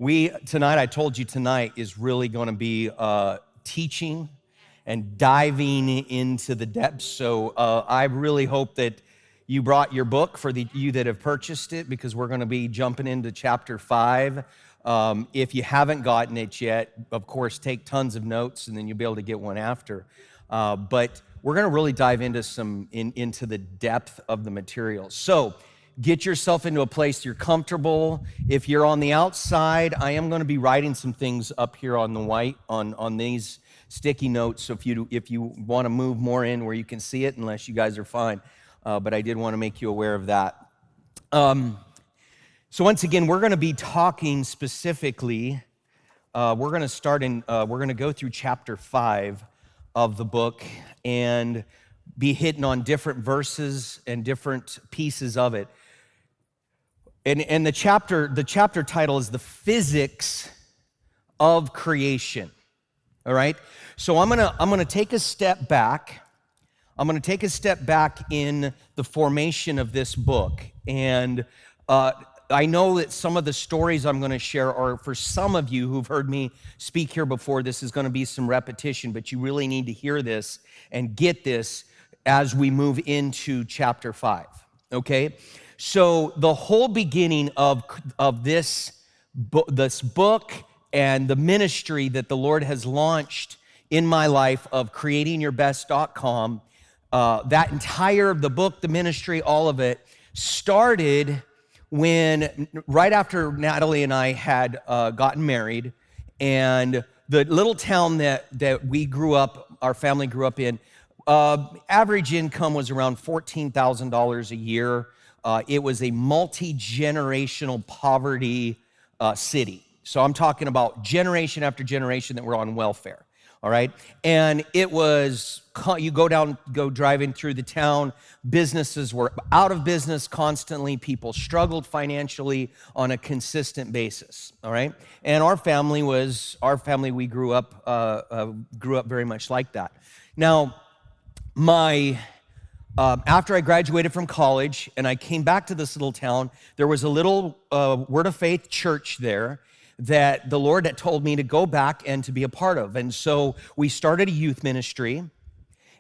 Tonight, I told you tonight is really going to be teaching and diving into the depths. So I really hope that you brought your book for you that have purchased it, because we're going to be jumping into chapter 5. If you haven't gotten it yet, of course, take tons of notes, and then you'll be able to get one after. But we're going to really dive into the depth of the material. So get yourself into a place you're comfortable. If you're on the outside, I am going to be writing some things up here on the white on these sticky notes. So if you want to move more in where you can see it, unless you guys are fine. But I did want to make you aware of that. So once again, we're going to be talking specifically. We're going to go through chapter 5 of the book and be hitting on different verses and different pieces of it. And the chapter title is The Physics of Creation. All right? So I'm gonna take a step back. I'm gonna take a step back in the formation of this book. And I know that some of the stories I'm going to share are, for some of you who've heard me speak here before, this is going to be some repetition, but you really need to hear this and get this as we move into chapter 5, okay? So the whole beginning of this book and the ministry that the Lord has launched in my life of creatingyourbest.com, that entire, the book, the ministry, all of it started when, right after Natalie and I had gotten married, and the little town that we grew up, our family grew up in, average income was around $14,000 a year. It was a multi-generational poverty city. So I'm talking about generation after generation that were on welfare. All right. And it was, you go driving through the town, businesses were out of business constantly. People struggled financially on a consistent basis. All right. And our family, we grew up very much like that. Now, after I graduated from college and I came back to this little town, there was a little Word of Faith church there that the Lord had told me to go back and to be a part of. And so we started a youth ministry,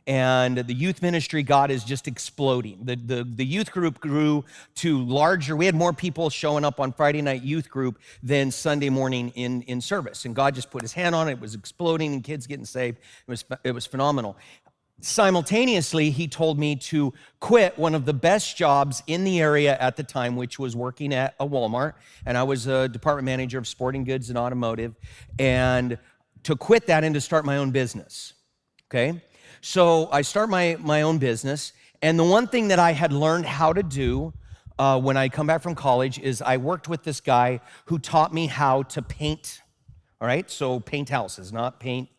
and the youth ministry, God, is just exploding. The youth group grew to larger. We had more people showing up on Friday night youth group than Sunday morning in service. And God just put his hand on it. It was exploding and kids getting saved. It was phenomenal. Simultaneously, he told me to quit one of the best jobs in the area at the time, which was working at a Walmart, and I was a department manager of sporting goods and automotive, and to quit that and to start my own business, okay? So I start my own business, and the one thing that I had learned how to do when I come back from college is I worked with this guy who taught me how to paint, all right? So paint houses, not paint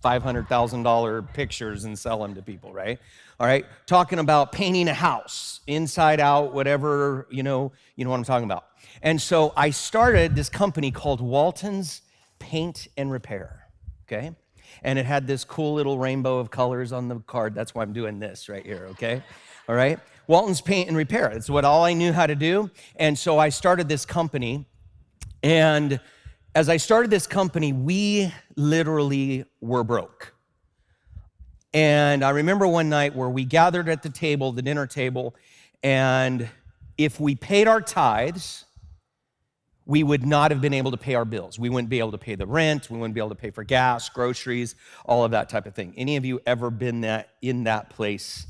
$500,000 pictures and sell them to people, right? All right, talking about painting a house, inside out, whatever, you know what I'm talking about. And so I started this company called Walton's Paint and Repair, okay? And it had this cool little rainbow of colors on the card. That's why I'm doing this right here, okay? All right, Walton's Paint and Repair. It's all I knew how to do. And so I started this company, and as I started this company, we literally were broke. And I remember one night where we gathered at the dinner table, and if we paid our tithes, we would not have been able to pay our bills. We wouldn't be able to pay the rent. We wouldn't be able to pay for gas, groceries, all of that type of thing. Any of you ever been in that place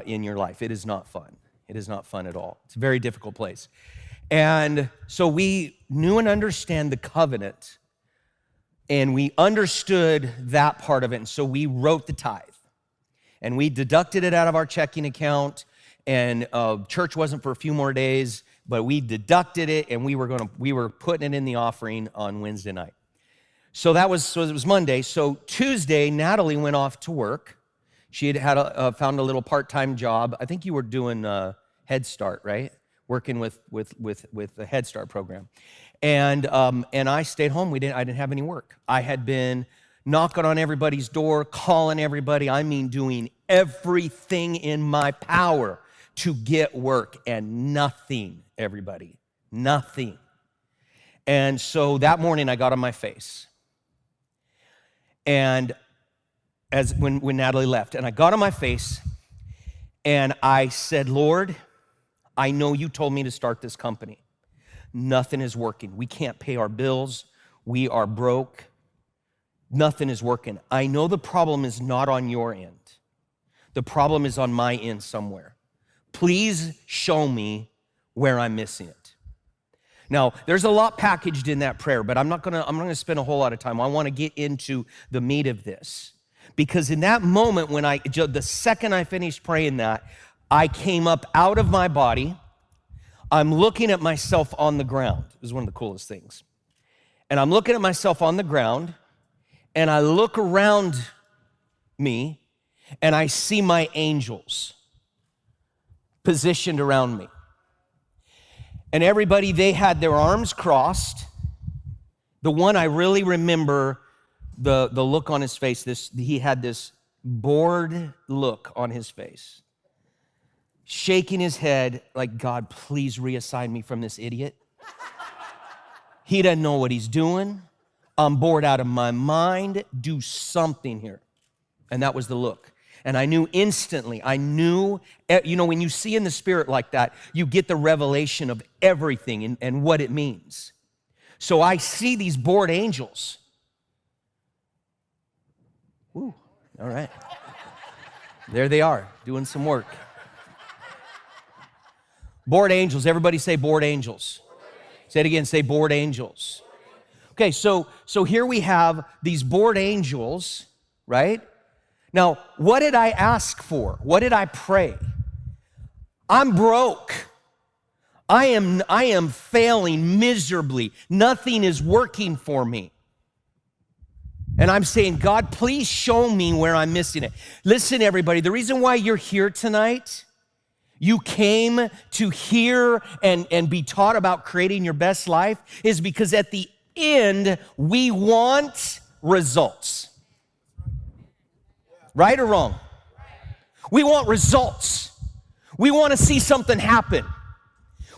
in your life? It is not fun. It is not fun at all. It's a very difficult place. And so we knew and understand the covenant, and we understood that part of it. And so we wrote the tithe, and we deducted it out of our checking account, and church wasn't for a few more days, but we deducted it, and we were putting it in the offering on Wednesday night. So it was Monday. So Tuesday, Natalie went off to work. She had found a little part-time job. I think you were doing Head Start, right? Working with the Head Start program. And I stayed home. I didn't have any work. I had been knocking on everybody's door, calling everybody. I mean, doing everything in my power to get work, and nothing, everybody, nothing. And so that morning I got on my face. And when Natalie left, and I got on my face and I said, Lord, I know you told me to start this company. Nothing is working. We can't pay our bills. We are broke. Nothing is working. I know the problem is not on your end. The problem is on my end somewhere. Please show me where I'm missing it. Now, there's a lot packaged in that prayer, but I'm not gonna spend a whole lot of time. I want to get into the meat of this. Because in that moment, the second I finished praying that, I came up out of my body. I'm looking at myself on the ground. It was one of the coolest things. And I'm looking at myself on the ground, and I look around me, and I see my angels positioned around me. And everybody, they had their arms crossed. The one I really remember, the look on his face, he had this bored look on his face, shaking his head like, God, please reassign me from this idiot. He doesn't know what he's doing. I'm bored out of my mind. Do something here. And that was the look. And I knew instantly, when you see in the spirit like that, you get the revelation of everything and what it means. So I see these bored angels. Woo, all right. There they are, doing some work. Bored angels, everybody say bored angels. Say it again, say bored angels. Okay, so here we have these bored angels, right? Now, what did I ask for? What did I pray? I'm broke. I am failing miserably. Nothing is working for me. And I'm saying, God, please show me where I'm missing it. Listen, everybody, the reason why you're here tonight, you came to hear and be taught about creating your best life, is because at the end, we want results. Right or wrong? We want results. We want to see something happen.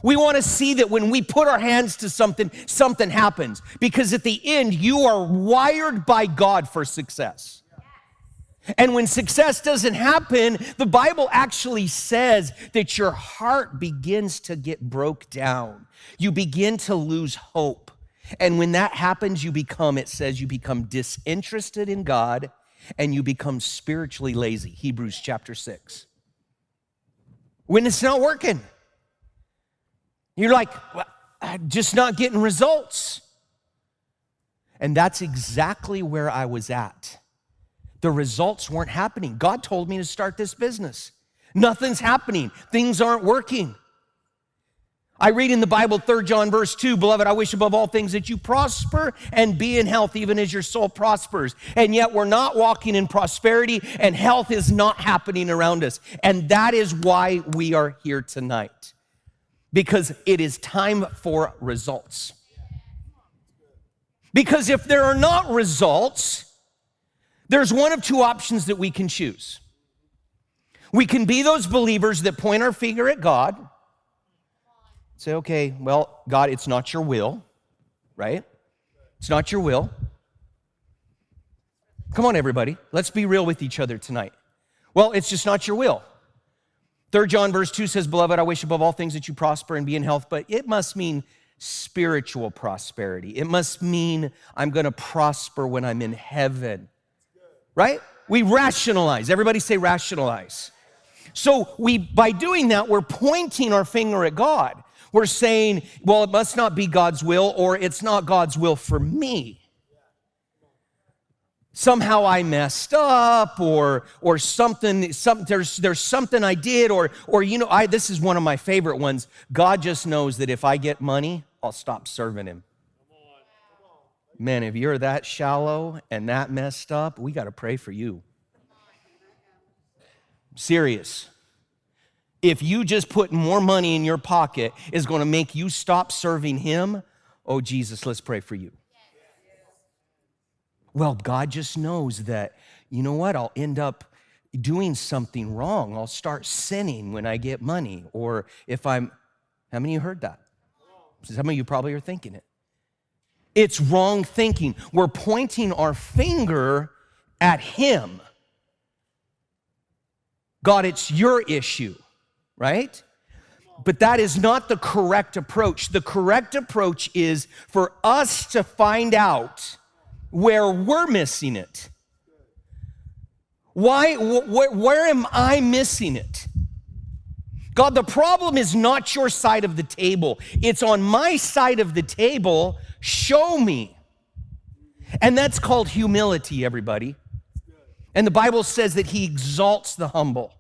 We want to see that when we put our hands to something, something happens. Because at the end, you are wired by God for success. And when success doesn't happen, the Bible actually says that your heart begins to get broke down. You begin to lose hope. And when that happens, it says you become disinterested in God and you become spiritually lazy. Hebrews chapter 6. When it's not working. You're like, well, I'm just not getting results. And that's exactly where I was at. The results weren't happening. God told me to start this business. Nothing's happening. Things aren't working. I read in the Bible, 3 John verse 2, beloved, I wish above all things that you prosper and be in health, even as your soul prospers. And yet we're not walking in prosperity, and health is not happening around us. And that is why we are here tonight. Because it is time for results. Because if there are not results, there's one of two options that we can choose. We can be those believers that point our finger at God. Say, okay, well, God, it's not your will, right? It's not your will. Come on, everybody. Let's be real with each other tonight. Well, it's just not your will. 3 John verse 2 says, beloved, I wish above all things that you prosper and be in health, but it must mean spiritual prosperity. It must mean I'm going to prosper when I'm in heaven, right? We rationalize. Everybody say rationalize. So by doing that, we're pointing our finger at God. We're saying, well, it must not be God's will, or it's not God's will for me. Somehow I messed up, or something. There's something I did, or this is one of my favorite ones. God just knows that if I get money, I'll stop serving Him. Man, if you're that shallow and that messed up, we got to pray for you. Serious. If you just put more money in your pocket is going to make you stop serving Him, oh, Jesus, let's pray for you. Well, God just knows that, you know what, I'll end up doing something wrong. I'll start sinning when I get money. Or how many of you heard that? Some of you probably are thinking it. It's wrong thinking. We're pointing our finger at him. God, it's your issue, right? But that is not the correct approach. The correct approach is for us to find out where we're missing it. Where am I missing it? God, the problem is not your side of the table. It's on my side of the table. Show me. And that's called humility, everybody. And the Bible says that he exalts the humble.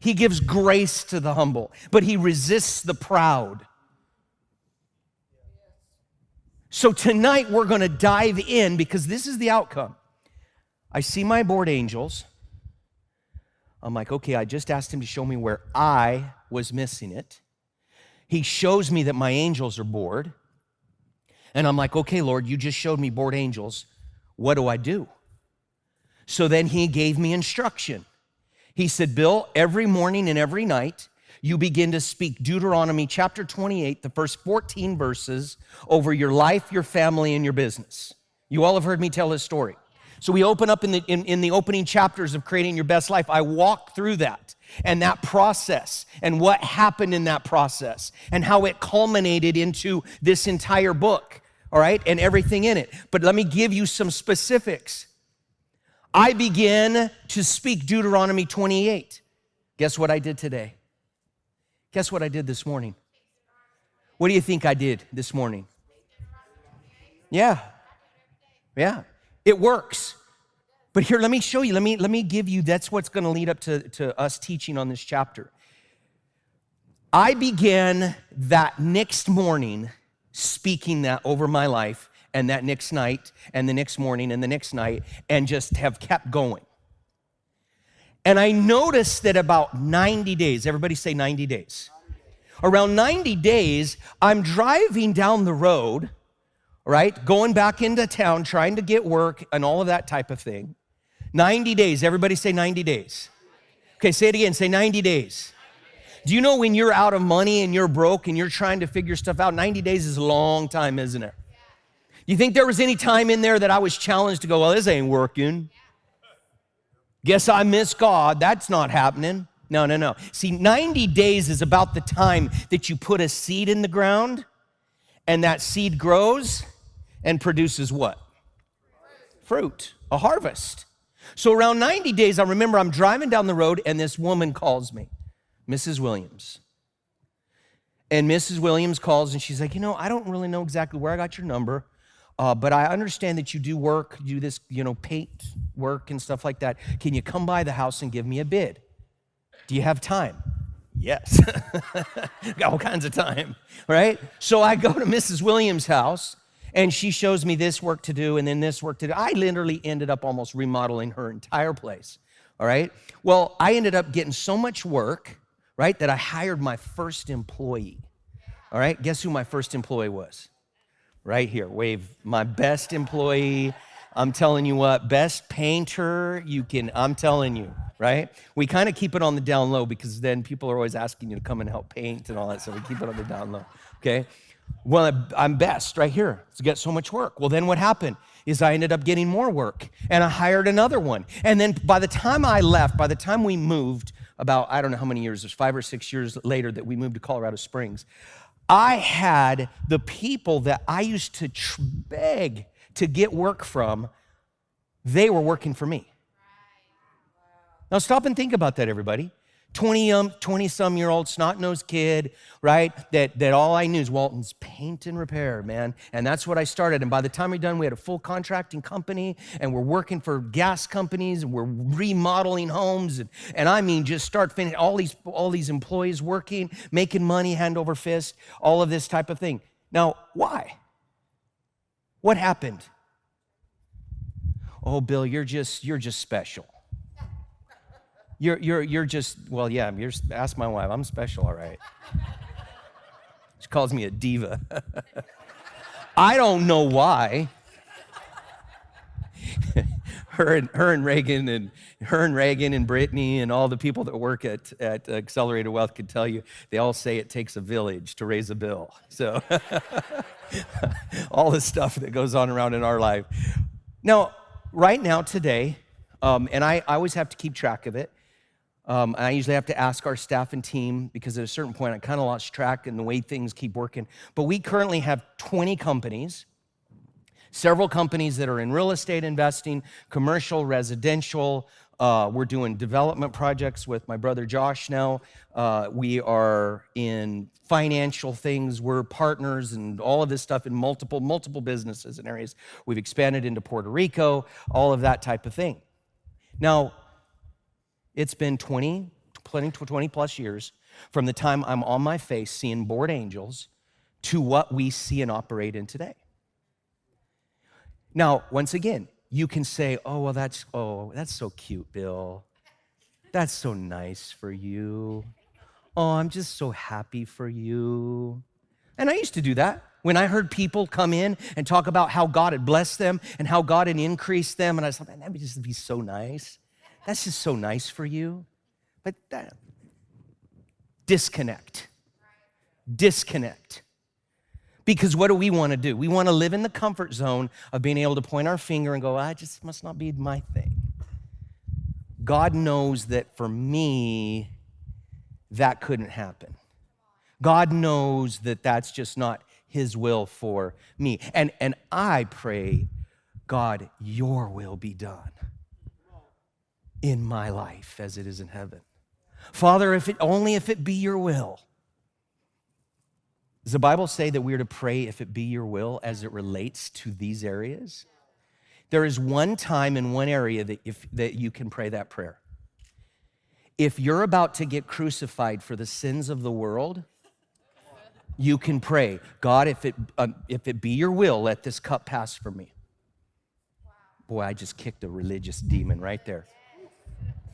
He gives grace to the humble, but he resists the proud. So tonight we're going to dive in because this is the outcome. I see my board angels. I'm like, okay, I just asked him to show me where I was missing it. He shows me that my angels are bored. And I'm like, okay, Lord, you just showed me bored angels. What do I do? So then he gave me instruction. He said, Bill, every morning and every night, you begin to speak Deuteronomy chapter 28, the first 14 verses, over your life, your family, and your business. You all have heard me tell this story. So we open up in the opening chapters of Creating Your Best Life. I walk through that and that process and what happened in that process and how it culminated into this entire book, all right, and everything in it. But let me give you some specifics. I began to speak Deuteronomy 28. Guess what I did today? Guess what I did this morning? What do you think I did this morning? Yeah. It works. But here, let me show you. Let me give you, that's what's going to lead up to us teaching on this chapter. I began that next morning speaking that over my life, and that next night, and the next morning, and the next night, and just have kept going. And I noticed that about 90 days, everybody say 90 days. Around 90 days, I'm driving down the road, right? Going back into town, trying to get work and all of that type of thing. 90 days, everybody say 90 days. Okay, say it again, say 90 days. Do you know when you're out of money and you're broke and you're trying to figure stuff out, 90 days is a long time, isn't it? You think there was any time in there that I was challenged to go, well, this ain't working. Guess I miss God. That's not happening. No. See, 90 days is about the time that you put a seed in the ground and that seed grows and produces what? Fruit, a harvest. So around 90 days, I remember I'm driving down the road and this woman calls me, Mrs. Williams. And Mrs. Williams calls and she's like, I don't really know exactly where I got your number, but I understand that you do work, you do this, paint work and stuff like that. Can you come by the house and give me a bid? Do you have time? Yes. Got all kinds of time, right? So I go to Mrs. Williams' house, and she shows me this work to do and then this work to do. I literally ended up almost remodeling her entire place, all right? Well, I ended up getting so much work, right, that I hired my first employee, all right? Guess who my first employee was? Right here, wave. My best employee, I'm telling you what, best painter I'm telling you, right? We kind of keep it on the down low because then people are always asking you to come and help paint and all that, so we keep it on the down low, okay? Well, I'm best right here to get so much work. Well, then what happened is I ended up getting more work, and I hired another one. And then by the time I left, by the time we moved, about, I don't know how many years, it was 5 or 6 years later that we moved to Colorado Springs, I had the people that I used to beg to get work from, they were working for me. Now stop and think about that, everybody. 20-some-year-old snot-nosed kid, right? That all I knew is Walton's paint and repair, man. And that's what I started. And by the time we're done, we had a full contracting company, and we're working for gas companies, and we're remodeling homes, and I mean, just start finishing all these employees working, making money, hand over fist, all of this type of thing. Now, why? What happened? Oh, Bill, you're just special. You're just, well, yeah, ask my wife. I'm special, all right. She calls me a diva. I don't know why. Reagan and Brittany and all the people that work at Accelerated Wealth could tell you, they all say it takes a village to raise a Bill. So all the stuff that goes on around in our life. Now, right now, today, and I always have to keep track of it. I usually have to ask our staff and team because at a certain point I kind of lost track in the way things keep working. But we currently have 20 companies. Several companies that are in real estate investing, commercial, residential. We're doing development projects with my brother Josh now. We are in financial things. We're partners and all of this stuff in multiple businesses and areas. We've expanded into Puerto Rico, all of that type of thing. Now, it's been 20 plus years from the time I'm on my face seeing bored angels to what we see and operate in today. Now, once again, you can say, oh, that's so cute, Bill. That's so nice for you. Oh, I'm just so happy for you. And I used to do that. When I heard people come in and talk about how God had blessed them and how God had increased them, and I thought, man, that would just be so nice. That's just so nice for you. But disconnect. Because what do we want to do? We want to live in the comfort zone of being able to point our finger and go, it just must not be my thing. God knows that for me, that couldn't happen. God knows that that's just not his will for me. And I pray, God, your will be done in my life as it is in heaven. Father, if it be your will. Does the Bible say that we're to pray if it be your will as it relates to these areas? There is one time in one area that you can pray that prayer. If you're about to get crucified for the sins of the world, you can pray, God, if it be your will, let this cup pass from me. Boy, I just kicked a religious demon right there.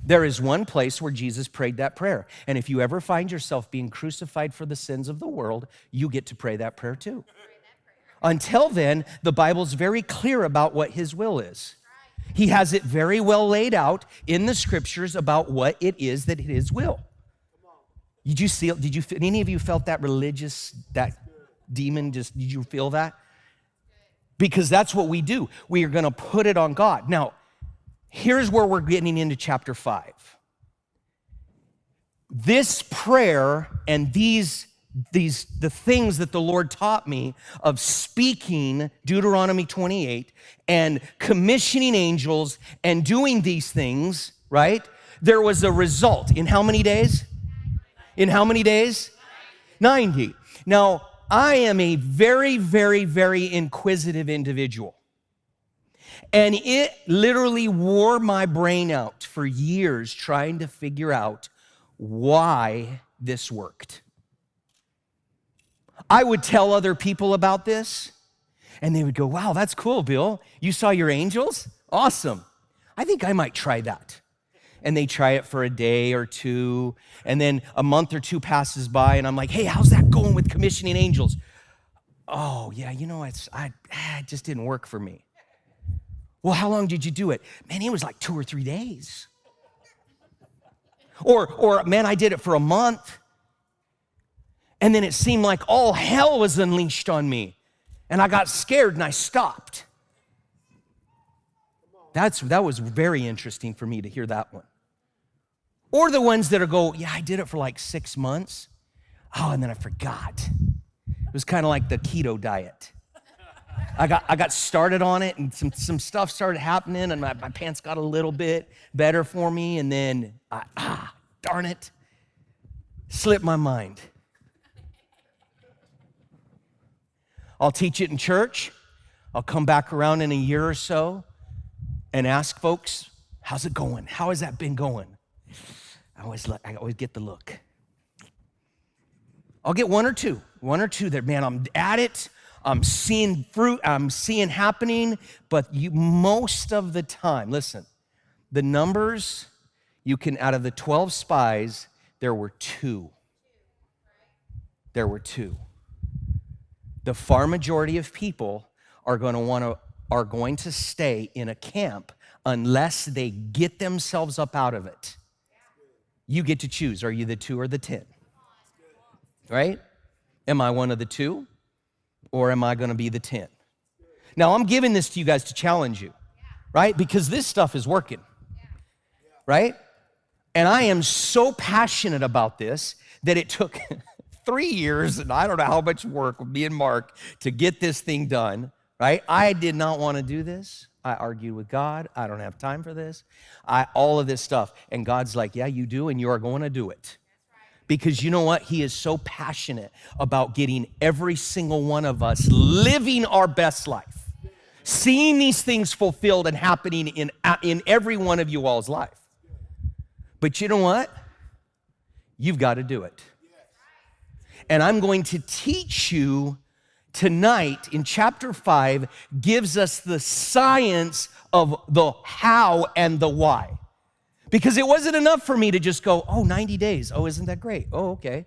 There is one place where Jesus prayed that prayer. And if you ever find yourself being crucified for the sins of the world, you get to pray that prayer too. Until then, the Bible's very clear about what his will is. He has it very well laid out in the scriptures about what it is that his will. Any of you felt that demon, did you feel that? Because that's what we do. We are going to put it on God. Now, here's where we're getting into chapter 5. This prayer and the things that the Lord taught me of speaking Deuteronomy 28 and commissioning angels and doing these things, right? There was a result in how many days? 90. Now, I am a very, very, very inquisitive individual. And it literally wore my brain out for years trying to figure out why this worked. I would tell other people about this, and they would go, wow, that's cool, Bill. You saw your angels? Awesome. I think I might try that. And they try it for a day or two, and then a month or two passes by, and I'm like, hey, how's that going with commissioning angels? Oh, yeah, it just didn't work for me. Well, how long did you do it? Man, it was like 2 or 3 days. Or man, I did it for a month. And then it seemed like all hell was unleashed on me. And I got scared and I stopped. That was very interesting for me to hear that one. Or the ones that go, yeah, I did it for like 6 months. Oh, and then I forgot. It was kind of like the keto diet. I got started on it, and some stuff started happening, and my pants got a little bit better for me, and then, darn it, slipped my mind. I'll teach it in church. I'll come back around in a year or so and ask folks, how's it going? How has that been going? I always get the look. I'll get one or two that, man, I'm at it. I'm seeing fruit, I'm seeing happening, but most of the time, listen, the numbers, out of the 12 spies, there were 2. There were 2. The far majority of people are going to stay in a camp unless they get themselves up out of it. You get to choose. Are you the 2 or the 10? Right? Am I one of the 2 or am I going to be the 10? Now, I'm giving this to you guys to challenge you, right? Because this stuff is working, right? And I am so passionate about this that it took 3 years, and I don't know how much work with me and Mark to get this thing done, right? I did not want to do this. I argued with God. I don't have time for this. All of this stuff. And God's like, yeah, you do, and you are going to do it. Because you know what? He is so passionate about getting every single one of us living our best life, seeing these things fulfilled and happening in every one of you all's life. But you know what? You've got to do it. And I'm going to teach you tonight in chapter 5, gives us the science of the how and the why. Because it wasn't enough for me to just go, 90 days. Oh, isn't that great? Oh, okay.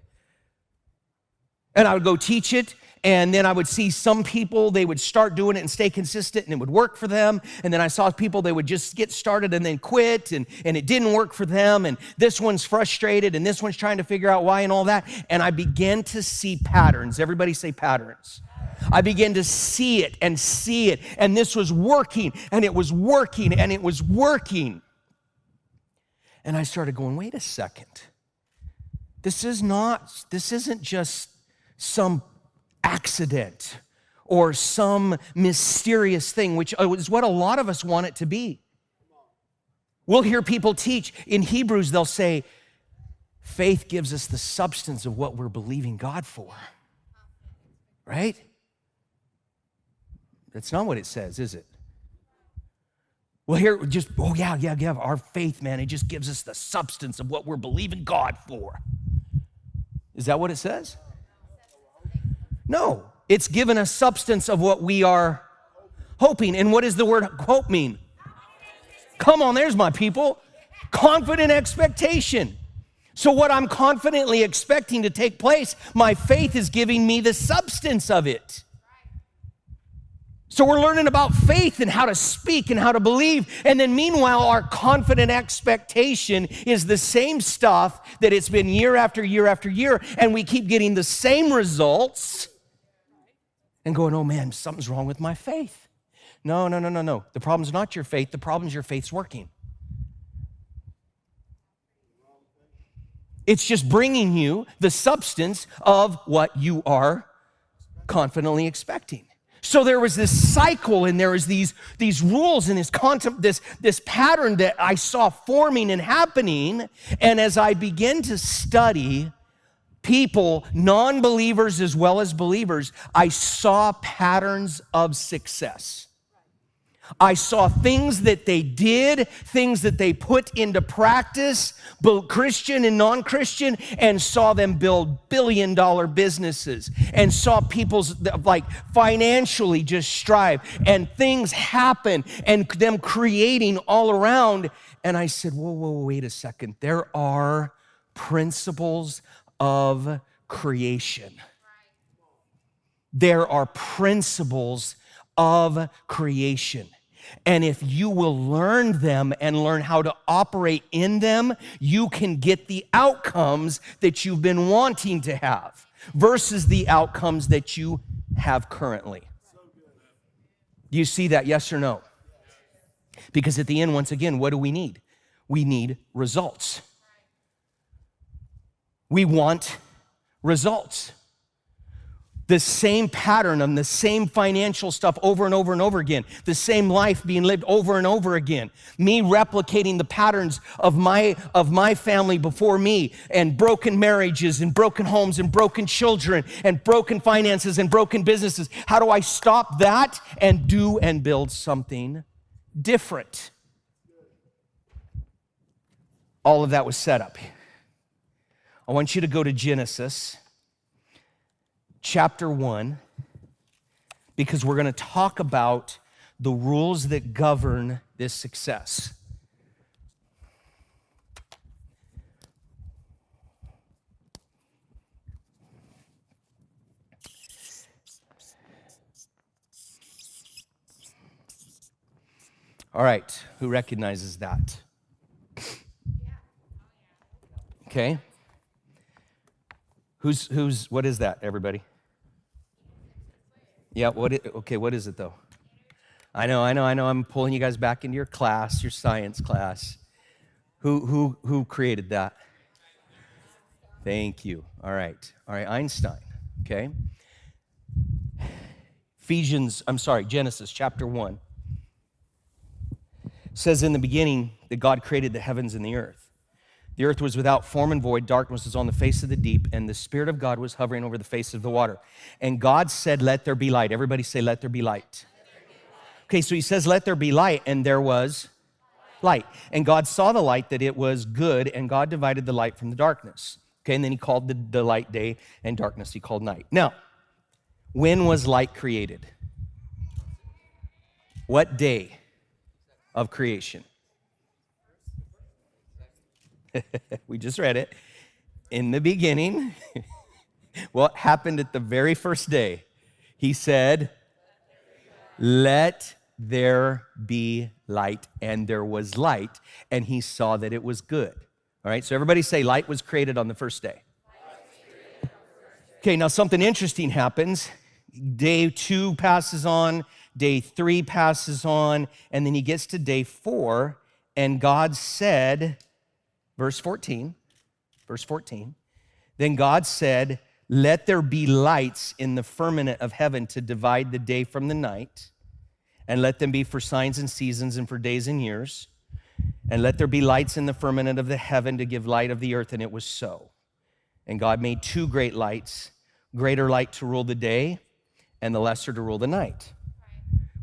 And I would go teach it, and then I would see some people, they would start doing it and stay consistent, and it would work for them. And then I saw people, they would just get started and then quit, and it didn't work for them. And this one's frustrated, and this one's trying to figure out why and all that. And I began to see patterns. Everybody say patterns. I began to see it, and this was working, and it was working, and it was working. And I started going, wait a second. This isn't just some accident or some mysterious thing, which is what a lot of us want it to be. We'll hear people teach. In Hebrews, they'll say, faith gives us the substance of what we're believing God for. Right? That's not what it says, is it? Well, here, just, our faith, man, it just gives us the substance of what we're believing God for. Is that what it says? No, it's given us substance of what we are hoping. And what does the word hope mean? Come on, there's my people. Confident expectation. So what I'm confidently expecting to take place, my faith is giving me the substance of it. So we're learning about faith and how to speak and how to believe. And then meanwhile, our confident expectation is the same stuff that it's been year after year after year. And we keep getting the same results and going, oh man, something's wrong with my faith. No. The problem's not your faith. The problem's your faith's working. It's just bringing you the substance of what you are confidently expecting. So there was this cycle, and there was these rules and this pattern that I saw forming and happening. And as I began to study people, non-believers as well as believers, I saw patterns of success. I saw things that they did, things that they put into practice, both Christian and non-Christian, and saw them build billion-dollar businesses, and saw people's financially just strive, and things happen, and them creating all around. And I said, whoa, wait a second. There are principles of creation. There are principles of creation. And if you will learn them and learn how to operate in them, you can get the outcomes that you've been wanting to have versus the outcomes that you have currently. Do you see that, yes or no? Because at the end, once again, what do we need? We need results. We want results. The same pattern and the same financial stuff over and over and over again. The same life being lived over and over again. Me replicating the patterns of my family before me, and broken marriages and broken homes and broken children and broken finances and broken businesses. How do I stop that and do and build something different? All of that was set up. I want you to go to Genesis chapter 1, because we're going to talk about the rules that govern this success. All right, who recognizes that? Okay. What is that, everybody? Yeah, what is it though? I know. I'm pulling you guys back into your class, your science class. Who created that? Thank you. All right, Einstein, okay? Genesis chapter 1 says in the beginning that God created the heavens and the earth. The earth was without form and void, darkness was on the face of the deep, and the Spirit of God was hovering over the face of the water. And God said, let there be light. Everybody say, let there be light. Okay, so he says, let there be light, and there was light. And God saw the light, that it was good, and God divided the light from the darkness. Okay, and then he called the light day, and darkness he called night. Now, when was light created? What day of creation? We just read it. In the beginning, what happened at the very first day? He said, let there be light, and there was light, and he saw that it was good. All right, so everybody say light was created on the first day. Okay, now something interesting happens. Day 2 passes on, day 3 passes on, and then he gets to day 4, and God said, verse 14, then God said, let there be lights in the firmament of heaven to divide the day from the night, and let them be for signs and seasons and for days and years, and let there be lights in the firmament of the heaven to give light of the earth, and it was so. And God made 2 great lights, greater light to rule the day and the lesser to rule the night.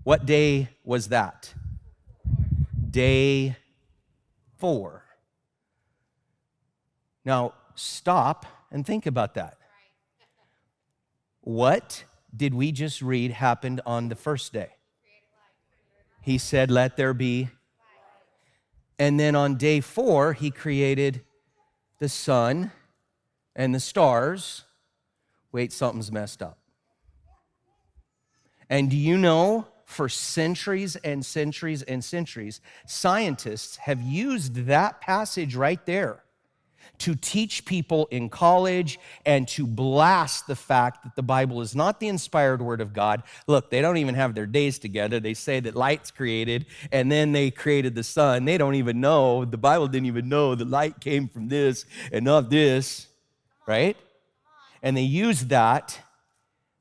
What day was that? Day 4. Now, stop and think about that. What did we just read happened on the first day? He said, let there be. And then on day 4, he created the sun and the stars. Wait, something's messed up. And do you know, for centuries and centuries and centuries, scientists have used that passage right there to teach people in college and to blast the fact that the Bible is not the inspired word of God. Look, they don't even have their days together. They say that light's created, and then they created the sun. They don't even know, the Bible didn't even know the light came from this and not this, right? And they use that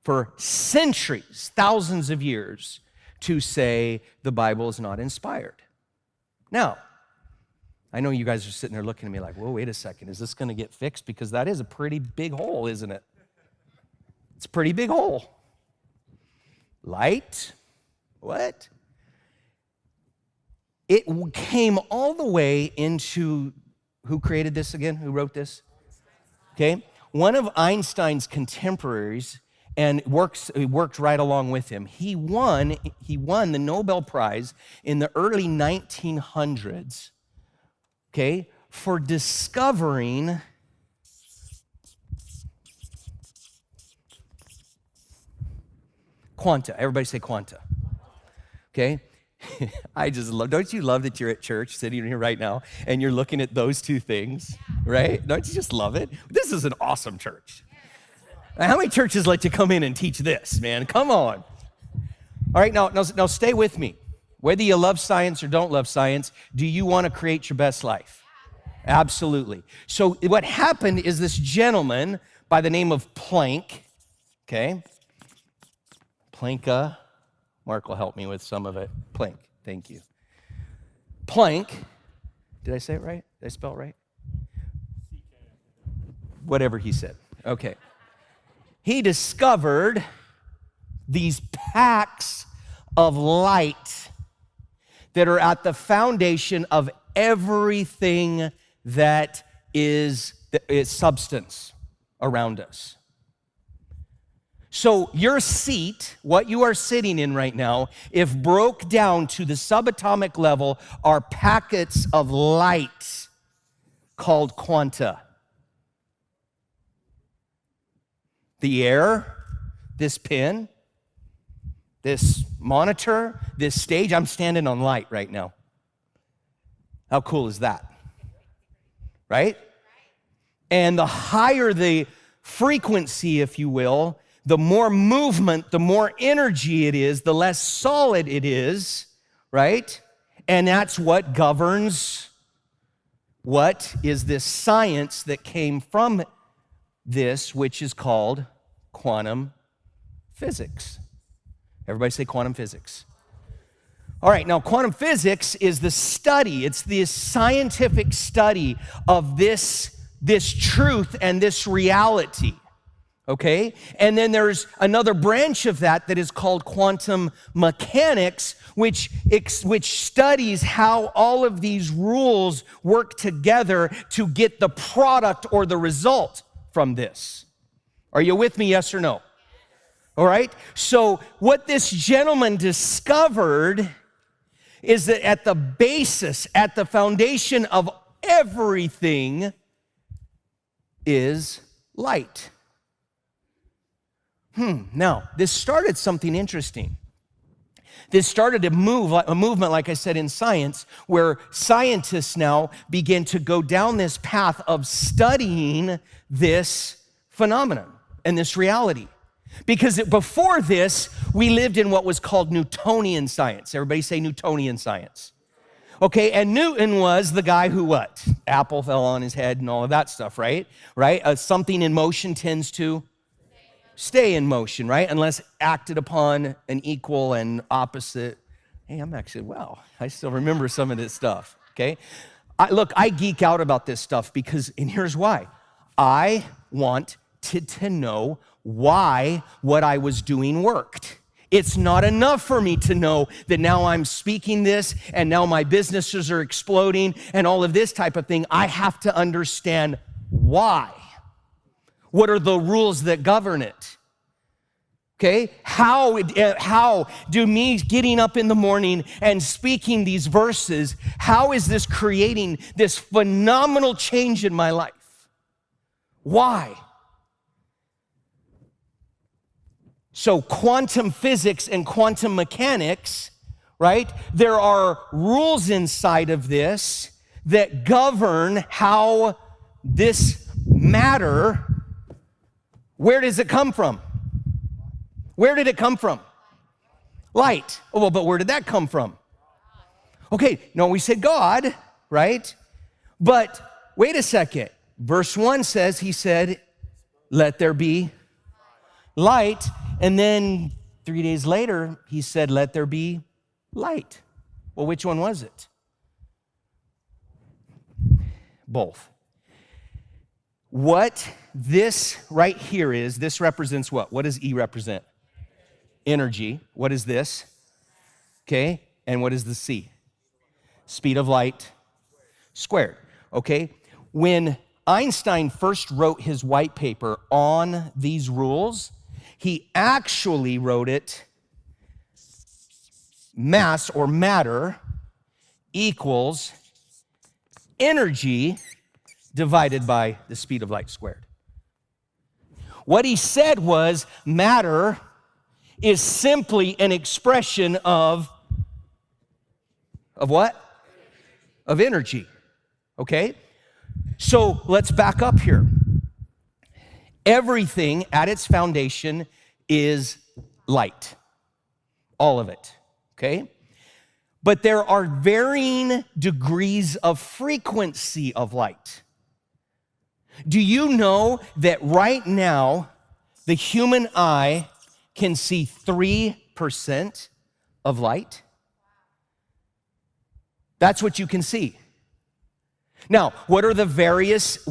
for centuries, thousands of years, to say the Bible is not inspired. Now, I know you guys are sitting there looking at me like, whoa, wait a second, is this going to get fixed? Because that is a pretty big hole, isn't it? It's a pretty big hole. Light? What? It came all the way into, who created this again? Who wrote this? Okay. One of Einstein's contemporaries, and worked right along with him. He won the Nobel Prize in the early 1900s, okay, for discovering quanta. Everybody say quanta. Okay? I just love, don't you love that you're at church sitting here right now and you're looking at those 2 things, right? Don't you just love it? This is an awesome church. How many churches let you come in and teach this, man? Come on. All right, now stay with me. Whether you love science or don't love science, do you want to create your best life? Absolutely. So what happened is this gentleman by the name of Planck, okay? Planck, Mark will help me with some of it. Planck, thank you. Planck, did I say it right? Did I spell it right? Whatever he said, okay. He discovered these packs of light that are at the foundation of everything that is substance around us. So your seat, what you are sitting in right now, if broke down to the subatomic level, are packets of light called quanta. The air, this pen, this monitor, this stage, I'm standing on light right now. How cool is that? Right? And the higher the frequency, if you will, the more movement, the more energy it is, the less solid it is, right? And that's what governs what is this science that came from this, which is called quantum physics. Everybody say quantum physics. All right, now quantum physics is the study, it's the scientific study of this truth and this reality, okay? And then there's another branch of that is called quantum mechanics, which studies how all of these rules work together to get the product or the result from this. Are you with me, yes or no? All right, so what this gentleman discovered is that at the basis, at the foundation of everything is light. Now, this started something interesting. This started a movement, like I said, in science, where scientists now begin to go down this path of studying this phenomenon and this reality. Because before this, we lived in what was called Newtonian science. Everybody say Newtonian science. Okay, and Newton was the guy who what? Apple fell on his head and all of that stuff, right? Right? Something in motion tends to stay in motion, right? Unless acted upon an equal and opposite. Hey, I still remember some of this stuff, okay? I geek out about this stuff because, and here's why. I want to know why what I was doing worked. It's not enough for me to know that now I'm speaking this and now my businesses are exploding and all of this type of thing. I have to understand why. What are the rules that govern it? Okay, how do me getting up in the morning and speaking these verses, how is this creating this phenomenal change in my life? Why? So quantum physics and quantum mechanics, right? There are rules inside of this that govern how this matter, where does it come from? Where did it come from? Light. Oh, well, but where did that come from? Okay, no, we said God, right? But wait a second. Verse 1 says, he said, let there be light. And then 3 days later, he said, let there be light. Well, which one was it? Both. What this right here is, this represents what? What does E represent? Energy. What is this? Okay, and what is the C? Speed of light squared. Okay, when Einstein first wrote his white paper on these rules, he actually wrote it mass or matter equals energy divided by the speed of light squared. What he said was matter is simply an expression of what? Of energy, okay? So let's back up here. Everything at its foundation is light, all of it, okay? But there are varying degrees of frequency of light. Do you know that right now, the human eye can see 3% of light? That's what you can see. Now, what are the various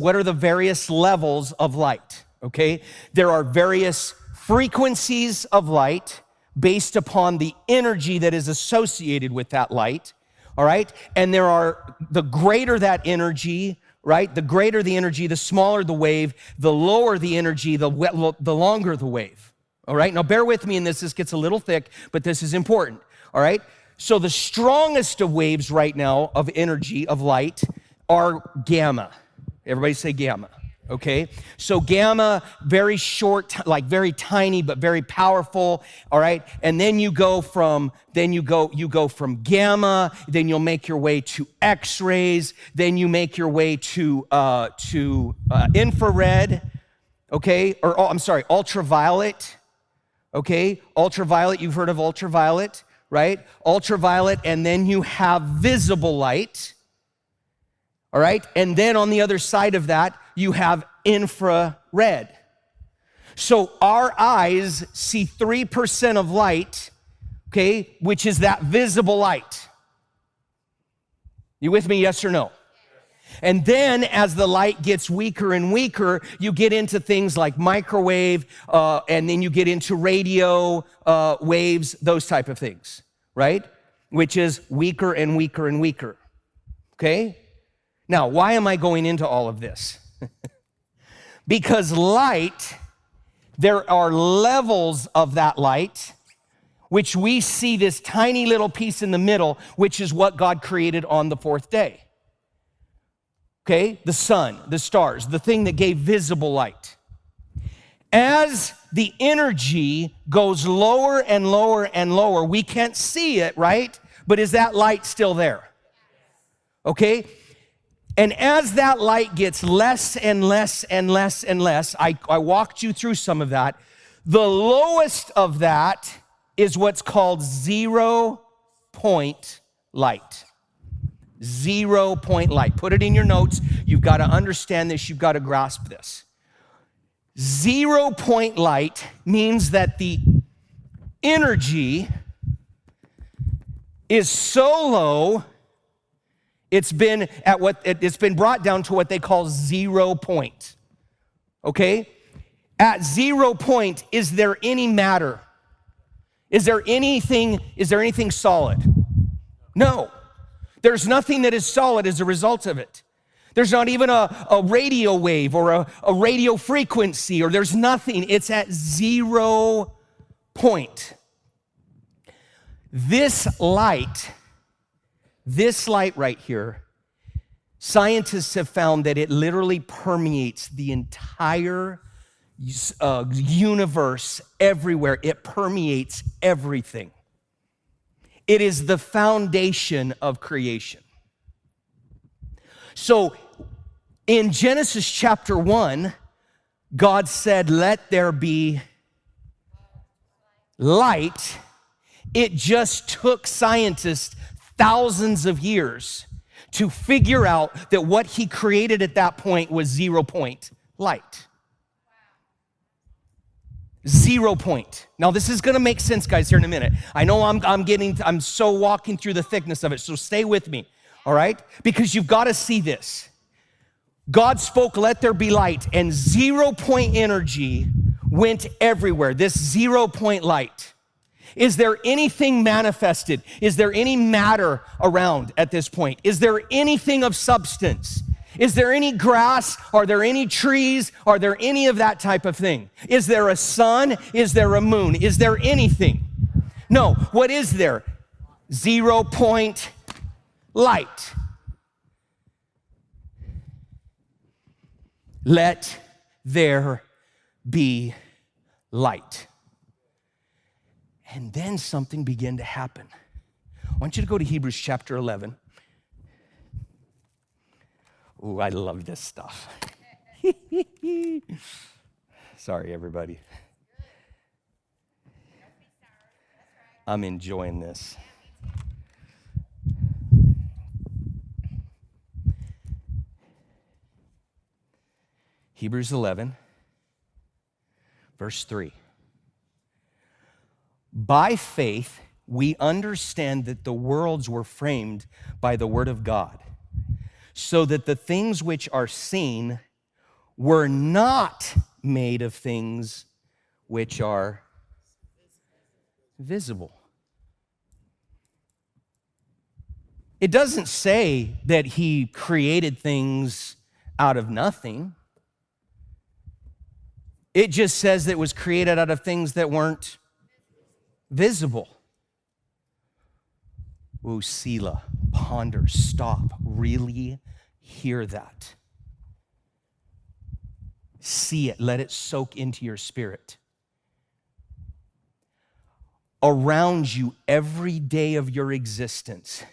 levels of light? Okay? There are various frequencies of light based upon the energy that is associated with that light. All right? And there are, the greater that energy, right? The greater the energy, the smaller the wave, the lower the energy, the longer the wave. All right, now bear with me in this. This gets a little thick, but this is important. All right, so the strongest of waves right now of energy, of light, are gamma. Everybody say gamma. Okay, so gamma, very short, like very tiny, but very powerful. All right, and then you go from gamma. Then you'll make your way to X-rays. Then you make your way to infrared. Okay, ultraviolet. Okay, ultraviolet. You've heard of ultraviolet, right? Ultraviolet, and then you have visible light. All right, and then on the other side of that, you have infrared. So our eyes see 3% of light, okay, which is that visible light. You with me, yes or no? And then as the light gets weaker and weaker, you get into things like microwave, and then you get into radio waves, those type of things, right? Which is weaker and weaker and weaker, okay? Now, why am I going into all of this? Because light, there are levels of that light, which we see this tiny little piece in the middle, which is what God created on the fourth day. Okay, the sun, the stars, the thing that gave visible light. As the energy goes lower and lower and lower, we can't see it, right? But is that light still there? Okay, and as that light gets less and less and less and less, I walked you through some of that. The lowest of that is what's called 0-point light. 0-point light. Put it in your notes. You've got to understand this. You've got to grasp this. 0-point light means that the energy is so low, it's been brought down to what they call 0 point. Okay? At 0 point, is there any matter? Is there anything solid? No. There's nothing that is solid as a result of it. There's not even a radio wave or a radio frequency, or there's nothing. It's at 0 point. This light right here, scientists have found that it literally permeates the entire universe everywhere. It permeates everything. It is the foundation of creation. So in Genesis chapter 1, God said, "Let there be light." It just took scientists thousands of years to figure out that what he created at that point was 0-point light. 0 point. Now this is gonna make sense, guys, here in a minute. I know I'm so walking through the thickness of it, so stay with me, all right? Because you've got to see this. God spoke, "Let there be light," and 0-point energy went everywhere, this 0-point light. Is there anything manifested? Is there any matter around at this point? Is there anything of substance? Is there any grass? Are there any trees? Are there any of that type of thing? Is there a sun? Is there a moon? Is there anything? No. What is there? 0-point light. Let there be light. And then something began to happen. I want you to go to Hebrews chapter 11. Ooh, I love this stuff. Sorry, everybody. I'm enjoying this. Hebrews 11, verse 3. By faith, we understand that the worlds were framed by the word of God, so that the things which are seen were not made of things which are visible. It doesn't say that he created things out of nothing. It just says that it was created out of things that weren't visible. Ooh, Selah, ponder, stop, really hear that. See it. Let it soak into your spirit. Around you, every day of your existence,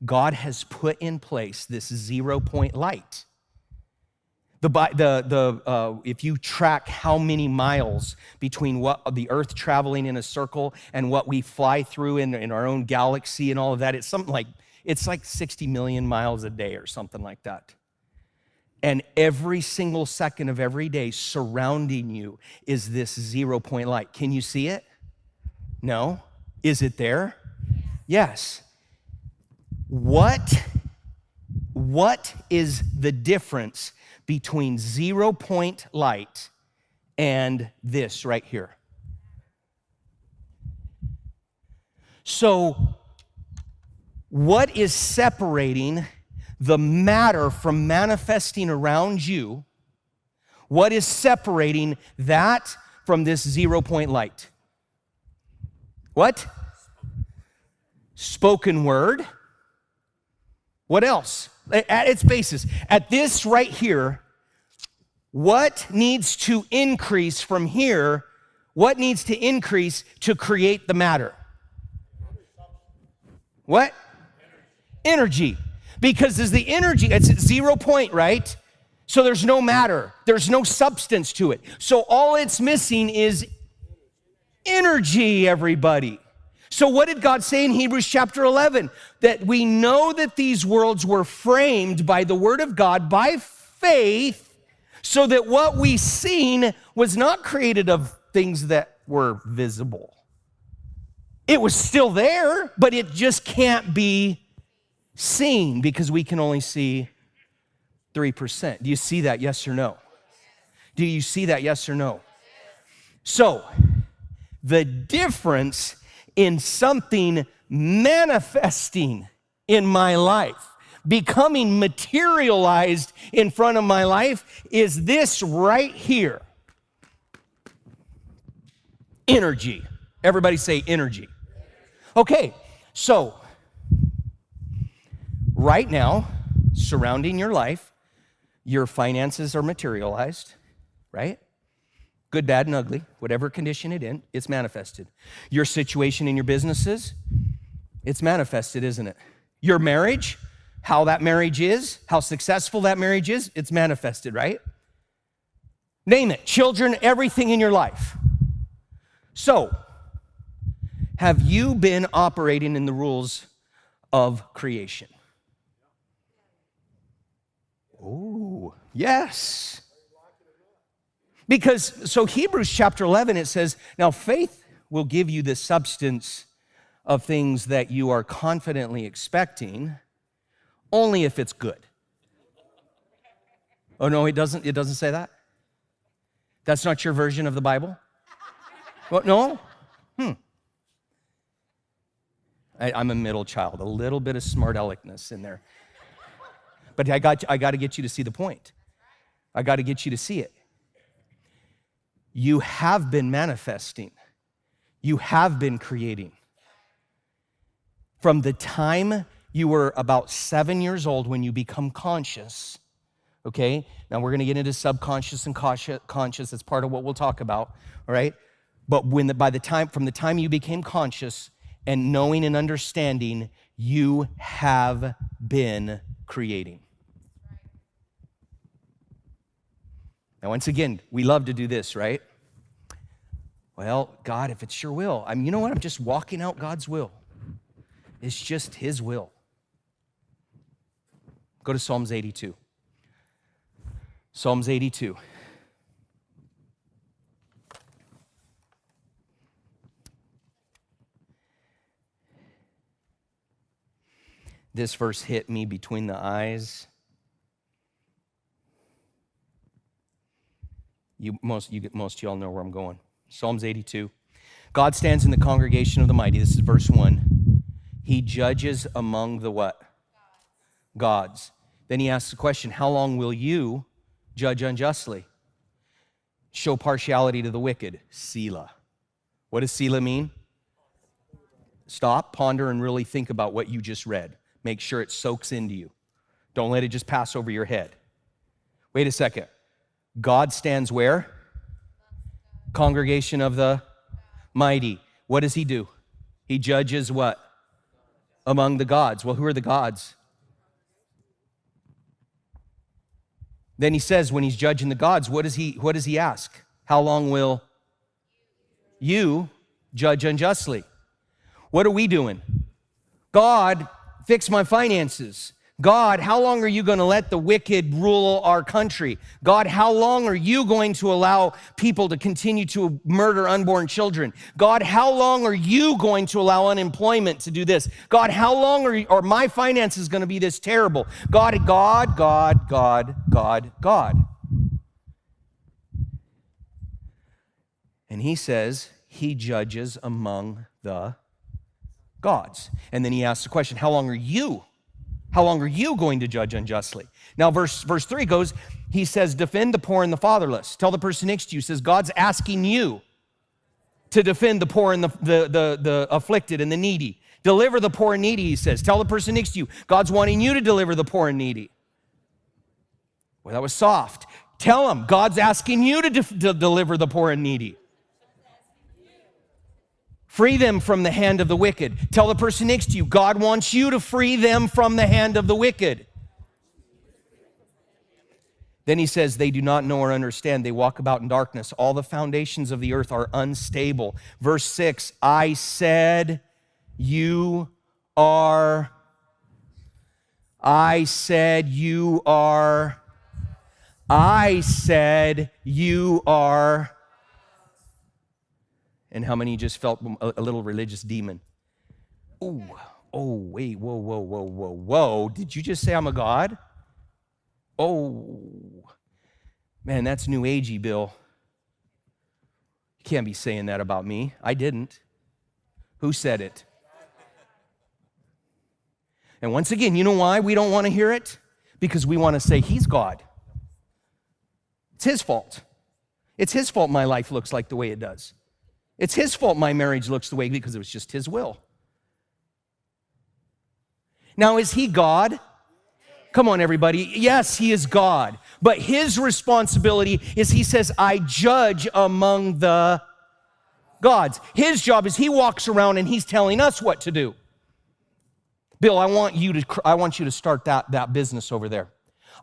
God has put in place this 0 point light. If you track how many miles between what the earth traveling in a circle and what we fly through in our own galaxy and all of that, it's like 60 million miles a day or something like that. And every single second of every day surrounding you is this 0 point light. Can you see it? No. Is it there? Yes. What is the difference between 0 point light and this right here? So, what is separating the matter from manifesting around you? What is separating that from this 0 point light? What? Spoken word. What else? At its basis, at this right here, what needs to increase from here? What needs to increase to create the matter? What? Energy. Because as the energy, it's at 0 point, right? So there's no matter. There's no substance to it. So all it's missing is energy, everybody. So what did God say in Hebrews chapter 11? That we know that these worlds were framed by the word of God by faith, so that what we seen was not created of things that were visible. It was still there, but it just can't be seen because we can only see 3%. Do you see that, yes or no? Do you see that, yes or no? So, the difference in something manifesting in my life, becoming materialized in front of my life, is this right here. Energy. Everybody say energy. Okay, so right now, surrounding your life, your finances are materialized, right? Good, bad, and ugly, whatever condition it's manifested. Your situation in your businesses, it's manifested, isn't it? Your marriage, how that marriage is, how successful that marriage is, it's manifested, right? Name it, children, everything in your life. So, have you been operating in the rules of creation? Oh, yes. Because, so Hebrews chapter 11, it says, now faith will give you the substance of things that you are confidently expecting, only if it's good. Oh, no, it doesn't say that? That's not your version of the Bible? What, no? I'm a middle child, a little bit of smart aleckness in there. But I got to get you to see the point. I got to get you to see it. You have been manifesting. You have been creating. From the time you were about 7 years old when you become conscious, okay? Now we're going to get into subconscious and conscious. That's part of what we'll talk about, all right? But from the time you became conscious and knowing and understanding, you have been creating. Now, once again, we love to do this, right? Well, God, if it's your will, you know what? I'm just walking out God's will. It's just his will. Go to Psalms 82. Psalms 82. This verse hit me between the eyes. Most of y'all know where I'm going. Psalms 82. God stands in the congregation of the mighty. This is verse 1. He judges among the what? Gods. Then he asks the question, how long will you judge unjustly? Show partiality to the wicked. Selah. What does Selah mean? Stop, ponder, and really think about what you just read. Make sure it soaks into you. Don't let it just pass over your head. Wait a second. God stands where? Congregation of the mighty. What does he do? He judges what? Among the gods. Well, who are the gods? Then he says when he's judging the gods, what does he ask? How long will you judge unjustly? What are we doing? God, fix my finances. God, how long are you going to let the wicked rule our country? God, how long are you going to allow people to continue to murder unborn children? God, how long are you going to allow unemployment to do this? God, how long are my finances going to be this terrible? God. And he says he judges among the gods. And then he asks the question, how long are you going to judge unjustly? Now, verse 3 goes, he says, defend the poor and the fatherless. Tell the person next to you, says, God's asking you to defend the poor and the afflicted and the needy. Deliver the poor and needy, he says. Tell the person next to you, God's wanting you to deliver the poor and needy. Well, that was soft. Tell him, God's asking you to deliver the poor and needy. Free them from the hand of the wicked. Tell the person next to you, God wants you to free them from the hand of the wicked. Then he says, they do not know or understand. They walk about in darkness. All the foundations of the earth are unstable. Verse 6, I said you are. And how many just felt a little religious demon? Oh, wait, whoa. Did you just say I'm a god? Oh, man, that's new agey, Bill. You can't be saying that about me. I didn't. Who said it? And once again, you know why we don't want to hear it? Because we want to say he's God. It's his fault. It's his fault my life looks like the way it does. It's his fault my marriage looks the way, because it was just his will. Now, is he God? Come on, everybody. Yes, he is God. But his responsibility is, he says, I judge among the gods. His job is he walks around and he's telling us what to do. Bill, I want you to start that business over there.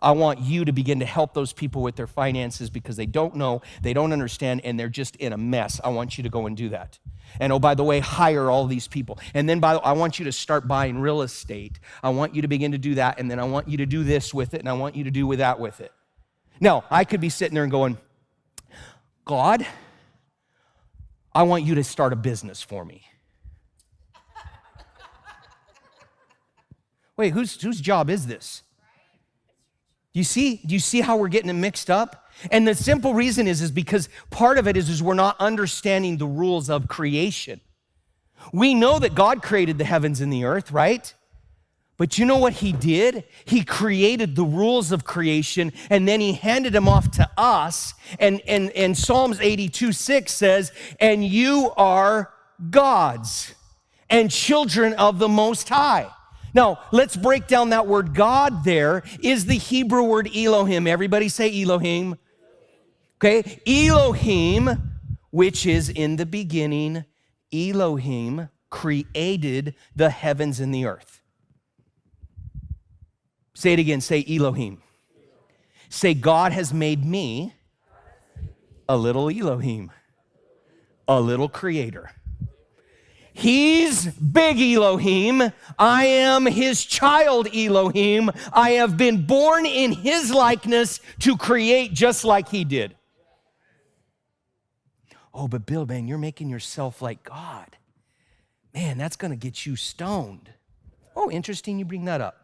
I want you to begin to help those people with their finances because they don't know, they don't understand, and they're just in a mess. I want you to go and do that. And oh, by the way, hire all these people. And then I want you to start buying real estate. I want you to begin to do that, and then I want you to do this with it, and I want you to do that with it. Now, I could be sitting there and going, God, I want you to start a business for me. Wait, whose job is this? Do you see how we're getting it mixed up? And the simple reason is because part of it is we're not understanding the rules of creation. We know that God created the heavens and the earth, right? But you know what he did? He created the rules of creation, and then he handed them off to us. And Psalms 82:6 says, and you are gods and children of the Most High. Now, let's break down that word God there is the Hebrew word Elohim. Everybody say Elohim. Okay, Elohim, which is in the beginning, Elohim created the heavens and the earth. Say it again, say Elohim. Say, God has made me a little Elohim, a little creator. He's big Elohim. I am his child Elohim. I have been born in his likeness to create just like he did. Oh, but Bill, man, you're making yourself like God. Man, that's going to get you stoned. Oh, interesting you bring that up.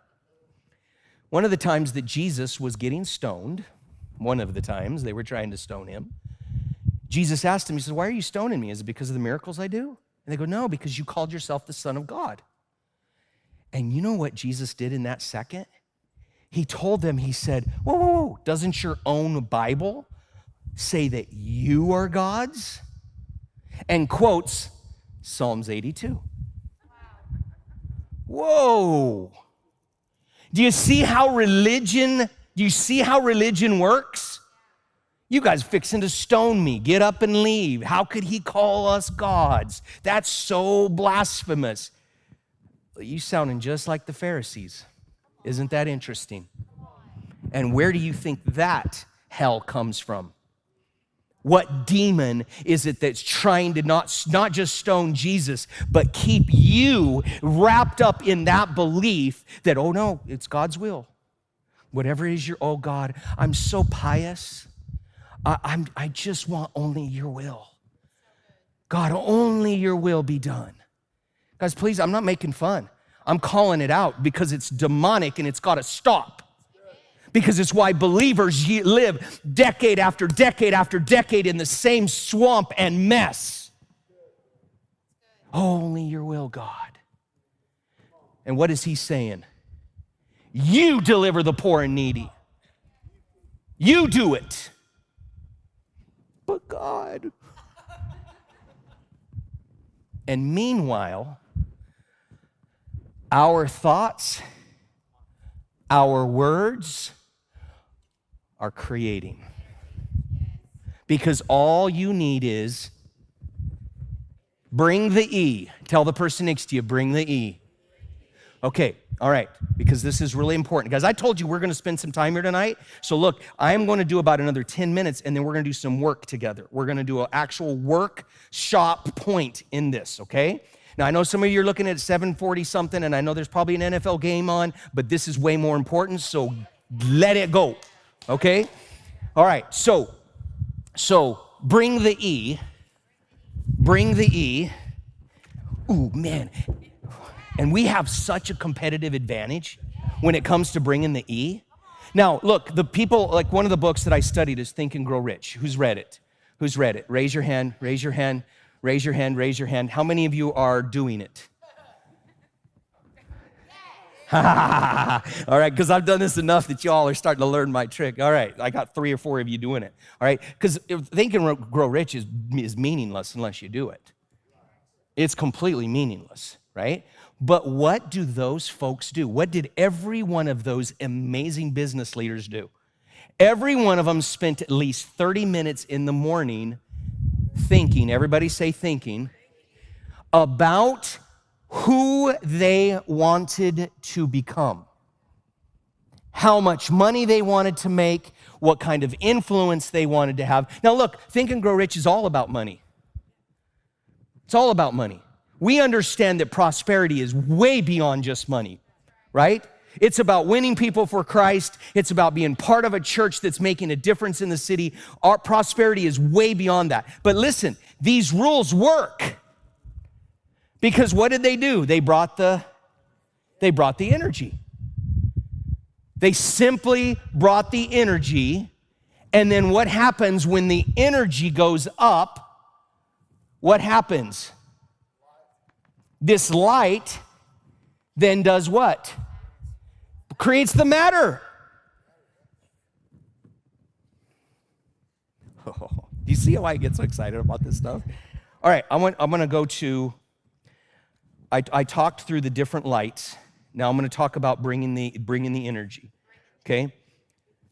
One of the times that Jesus was getting stoned, one of the times they were trying to stone him, Jesus asked him, he says, why are you stoning me? Is it because of the miracles I do? And they go, no, because you called yourself the Son of God. And you know what Jesus did in that second? He told them, he said, whoa, doesn't your own Bible say that you are gods? And quotes Psalms 82. Whoa. Do you see how religion works? You guys fixing to stone me. Get up and leave. How could he call us gods? That's so blasphemous. You sounding just like the Pharisees. Isn't that interesting? And where do you think that hell comes from? What demon is it that's trying to not just stone Jesus, but keep you wrapped up in that belief that, oh no, it's God's will. Whatever it is oh God, I'm so pious. I just want only your will. God, only your will be done. Guys, please, I'm not making fun. I'm calling it out because it's demonic and it's got to stop. Because it's why believers live decade after decade after decade in the same swamp and mess. Only your will, God. And what is he saying? You deliver the poor and needy. You do it. But God. And meanwhile, our thoughts, our words are creating. Because all you need is bring the E. Tell the person next to you, bring the E. Okay, all right, because this is really important. Guys, I told you we're going to spend some time here tonight. So look, I am going to do about another 10 minutes, and then we're going to do some work together. We're going to do an actual workshop point in this, okay? Now, I know some of you are looking at 7:40 something, and I know there's probably an NFL game on, but this is way more important, so let it go, okay? All right, so bring the E. Bring the E. Ooh, man. And we have such a competitive advantage when it comes to bringing the E. Now, look, the people, like one of the books that I studied is Think and Grow Rich. Who's read it? Who's read it? Raise your hand, raise your hand, raise your hand, raise your hand. How many of you are doing it? All right, because I've done this enough that y'all are starting to learn my trick. All right, I got 3 or 4 of you doing it. All right, because Think and Grow Rich is meaningless unless you do it. It's completely meaningless, right? But what do those folks do? What did every one of those amazing business leaders do? Every one of them spent at least 30 minutes in the morning thinking, everybody say thinking, about who they wanted to become, how much money they wanted to make, what kind of influence they wanted to have. Now look, Think and Grow Rich is all about money. It's all about money. We understand that prosperity is way beyond just money, right? It's about winning people for Christ. It's about being part of a church that's making a difference in the city. Our prosperity is way beyond that. But listen, these rules work. Because what did they do? They brought the energy. They simply brought the energy. And then what happens when the energy goes up? What happens? This light then does what? Creates the matter. Oh, do you see how I get so excited about this stuff? All right, I'm going to go to, I talked through the different lights. Now I'm going to talk about bringing the energy, okay?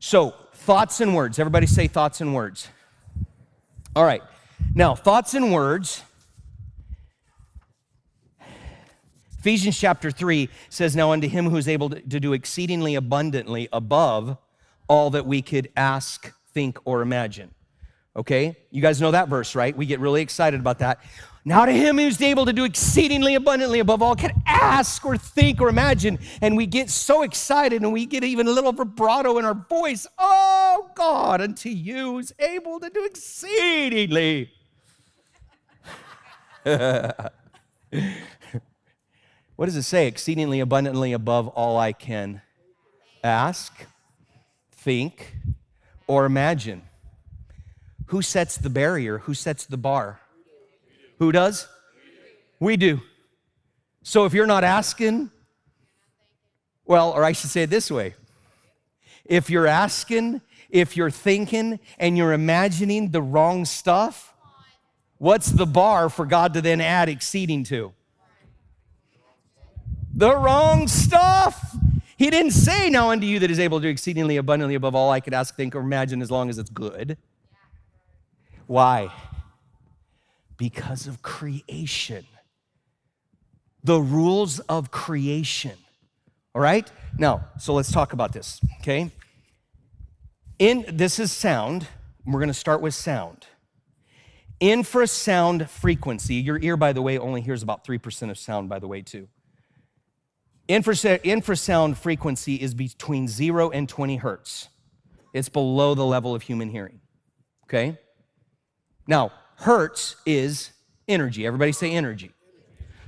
So, thoughts and words. Everybody say thoughts and words. All right, now thoughts and words. Ephesians chapter 3 says, now unto him who is able to do exceedingly abundantly above all that we could ask, think, or imagine. Okay? You guys know that verse, right? We get really excited about that. Now to him who's able to do exceedingly abundantly above all can ask or think or imagine. And we get so excited and we get even a little vibrato in our voice. Oh God, unto you who's able to do exceedingly. What does it say? Exceedingly abundantly above all I can ask, think, or imagine. Who sets the barrier? Who sets the bar? Who does? We do. So if you're not asking, well, or I should say it this way. If you're asking, if you're thinking, and you're imagining the wrong stuff, what's the bar for God to then add exceeding to? The wrong stuff. He didn't say, now unto you that is able to do exceedingly abundantly above all I could ask, think, or imagine as long as it's good. Why? Because of creation. The rules of creation. All right? Now, so let's talk about this, okay? This is sound. We're going to start with sound. Infrasound frequency. Your ear, by the way, only hears about 3% of sound, by the way, too. Infrasound frequency is between 0 and 20 hertz. It's below the level of human hearing, okay? Now, hertz is energy. Everybody say energy.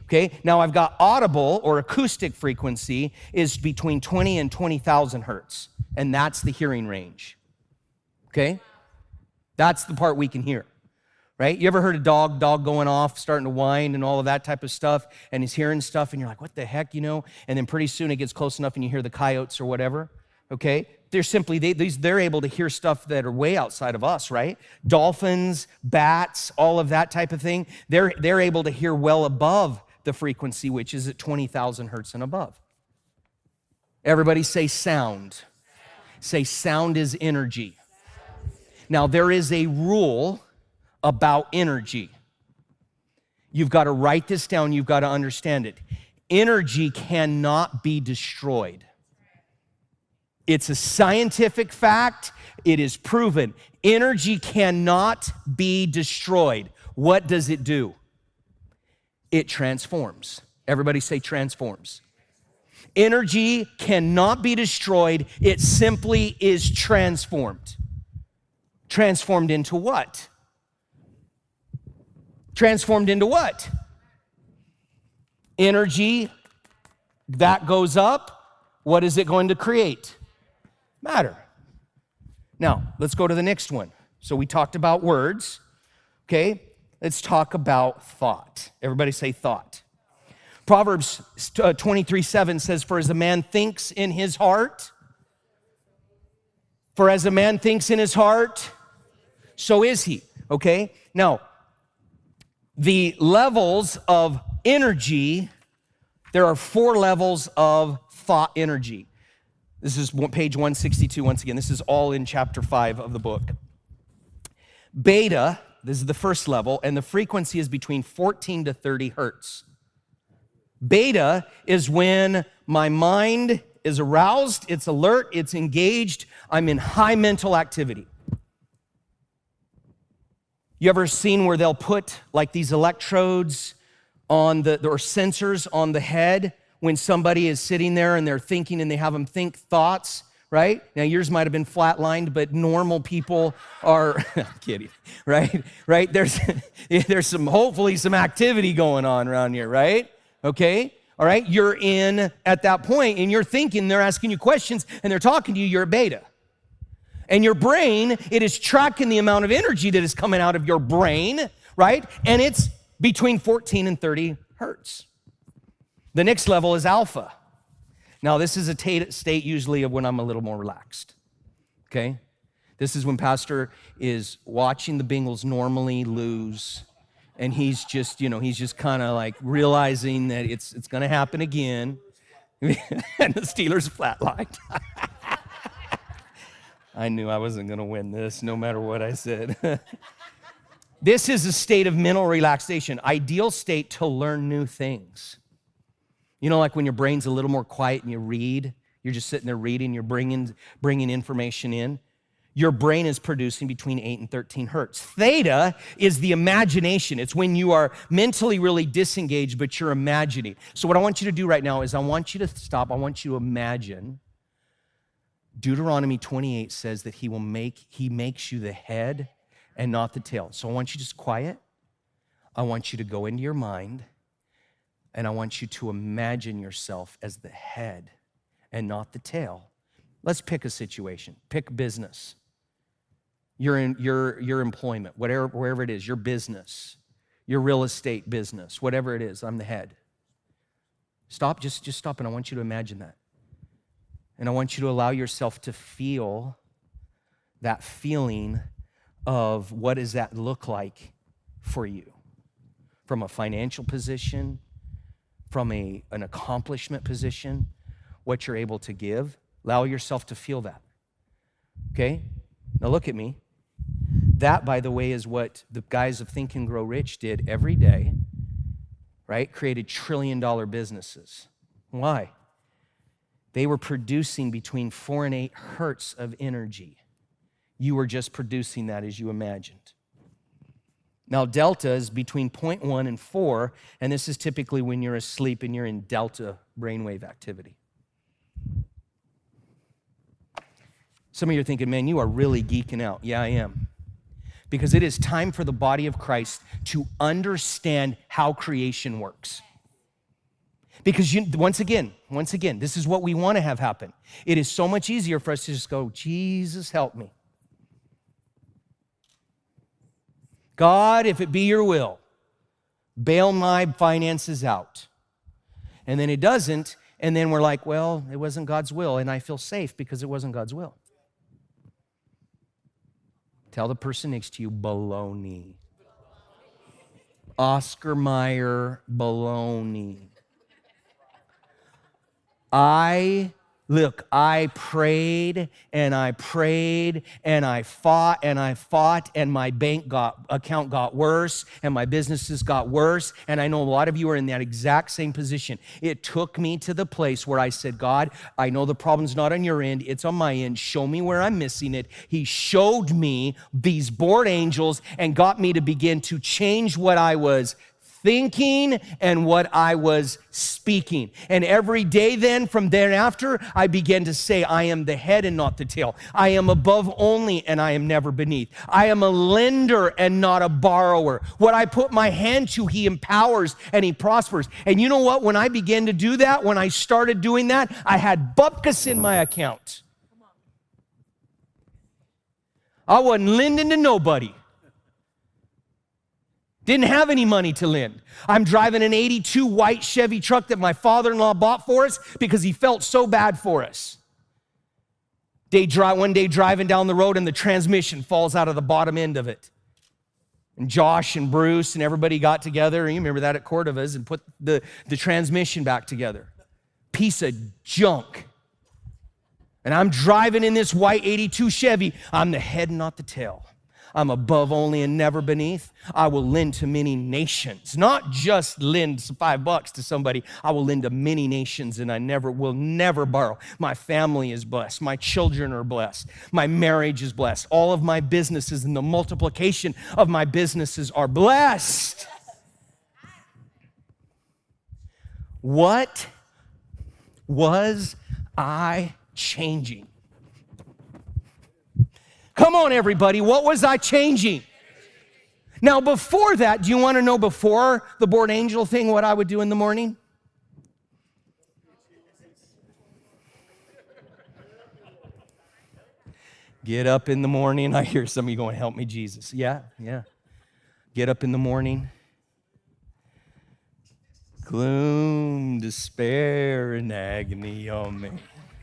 Okay, now I've got audible or acoustic frequency is between 20 and 20,000 hertz, and that's the hearing range. Okay? That's the part we can hear, right? You ever heard a dog going off, starting to whine and all of that type of stuff, and he's hearing stuff, and you're like, what the heck, and then pretty soon it gets close enough and you hear the coyotes or whatever, okay? They're simply, they're able to hear stuff that are way outside of us, right? Dolphins, bats, all of that type of thing, they're able to hear well above the frequency, which is at 20,000 hertz and above. Everybody say sound. Say sound is energy. Now, there is a rule about energy. You've got to write this down. You've got to understand it. Energy cannot be destroyed. It's a scientific fact. It is proven. Energy cannot be destroyed. What does it do? It transforms. Everybody say transforms. Energy cannot be destroyed. It simply is transformed. Transformed into what? Transformed into what? Energy, that goes up. What is it going to create? Matter. Now, let's go to the next one. So we talked about words, okay? Let's talk about thought. Everybody say thought. Proverbs 23:7 says, for as a man thinks in his heart, so is he, okay? Now, the levels of energy, there are 4 levels of thought energy. This is page 162, once again. This is all in chapter 5 of the book. Beta, this is the first level, and the frequency is between 14 to 30 hertz. Beta is when my mind is aroused, it's alert, it's engaged, I'm in high mental activity. You ever seen where they'll put like these electrodes on or sensors on the head when somebody is sitting there and they're thinking and they have them think thoughts, right? Now yours might have been flatlined, but normal people are, I'm kidding, right? Right? There's hopefully some activity going on around here, right? Okay? All right? You're in at that point and you're thinking, they're asking you questions and they're talking to you, you're a beta. And your brain, it is tracking the amount of energy that is coming out of your brain, right? And it's between 14 and 30 hertz. The next level is alpha. Now, this is a state usually of when I'm a little more relaxed, okay? This is when Pastor is watching the Bengals normally lose, and he's just kind of like realizing that it's going to happen again, and the Steelers flatlined. I knew I wasn't going to win this, no matter what I said. This is a state of mental relaxation, ideal state to learn new things. You know, like when your brain's a little more quiet and you read, you're just sitting there reading, you're bringing information in. Your brain is producing between 8 and 13 hertz. Theta is the imagination. It's when you are mentally really disengaged, but you're imagining. So what I want you to do right now is I want you to stop. I want you to imagine. Deuteronomy 28 says that he makes you the head and not the tail. So I want you to just quiet. I want you to go into your mind, and I want you to imagine yourself as the head and not the tail. Let's pick a situation. Pick business. Your employment, wherever it is, your business, your real estate business, whatever it is, I'm the head. Stop, just stop, and I want you to imagine that. And I want you to allow yourself to feel that feeling of what does that look like for you? From a financial position, from an accomplishment position, what you're able to give. Allow yourself to feel that. Okay? Now look at me. That, by the way, is what the guys of Think and Grow Rich did every day, right? Created trillion-dollar businesses. Why? They were producing between 4 and 8 hertz of energy. You were just producing that as you imagined. Now, delta is between 0.1 and 4, and this is typically when you're asleep and you're in delta brainwave activity. Some of you are thinking, man, you are really geeking out. Yeah, I am. Because it is time for the body of Christ to understand how creation works. Because once again, this is what we want to have happen. It is so much easier for us to just go, Jesus, help me. God, if it be your will, bail my finances out. And then it doesn't, and then we're like, well, it wasn't God's will, and I feel safe because it wasn't God's will. Tell the person next to you, baloney. Oscar Mayer, baloney. I prayed and I prayed and I fought and my bank account got worse and my businesses got worse. And I know a lot of you are in that exact same position. It took me to the place where I said, God, I know the problem's not on your end, it's on my end. Show me where I'm missing it. He showed me these board angels and got me to begin to change what I was thinking and what I was speaking. And every day then, from thereafter, I began to say, I am the head and not the tail. I am above only and I am never beneath. I am a lender and not a borrower. What I put my hand to, he empowers and he prospers. And you know what? When I began to do that, when I started doing that, I had bupkis in my account. I wasn't lending to nobody. Didn't have any money to lend. I'm driving an 82 white Chevy truck that my father-in-law bought for us because he felt so bad for us. One day driving down the road and the transmission falls out of the bottom end of it. And Josh and Bruce and everybody got together, and you remember that at Cordova's, and put the transmission back together. Piece of junk. And I'm driving in this white 82 Chevy. I'm the head and not the tail. I'm above only and never beneath. I will lend to many nations. Not just lend $5 to somebody. I will lend to many nations, and I will never borrow. My family is blessed. My children are blessed. My marriage is blessed. All of my businesses and the multiplication of my businesses are blessed. What was I changing? Come on, everybody. What was I changing? Now, before that, do you want to know before the board angel thing what I would do in the morning? Get up in the morning. I hear some of you going, help me, Jesus. Yeah. Get up in the morning. Gloom, despair, and agony on me.